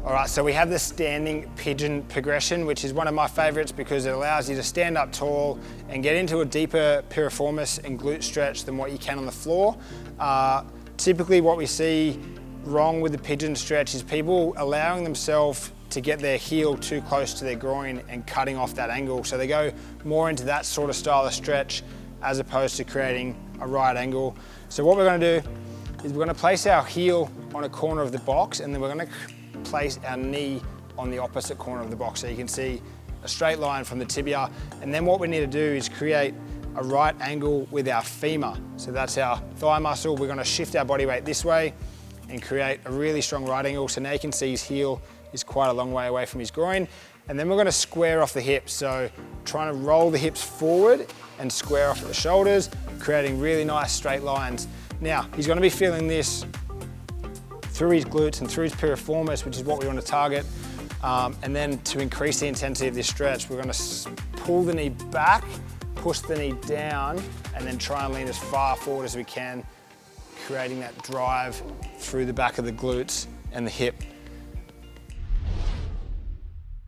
All right, so we have the standing pigeon progression, which is one of my favorites because it allows you to stand up tall and get into a deeper piriformis and glute stretch than what you can on the floor. Typically what we see wrong with the pigeon stretch is people allowing themselves to get their heel too close to their groin and cutting off that angle. So they go more into that sort of style of stretch as opposed to creating a right angle. So what we're gonna do is we're gonna place our heel on a corner of the box, and then we're gonna place our knee on the opposite corner of the box. So you can see a straight line from the tibia. And then what we need to do is create a right angle with our femur. So that's our thigh muscle. We're gonna shift our body weight this way and create a really strong right angle. So now you can see his heel is quite a long way away from his groin. And then we're gonna square off the hips. So trying to roll the hips forward and square off at the shoulders, creating really nice straight lines. Now, he's gonna be feeling this through his glutes and through his piriformis, which is what we want to target. And then to increase the intensity of this stretch, we're gonna pull the knee back, push the knee down, and then try and lean as far forward as we can, creating that drive through the back of the glutes and the hip.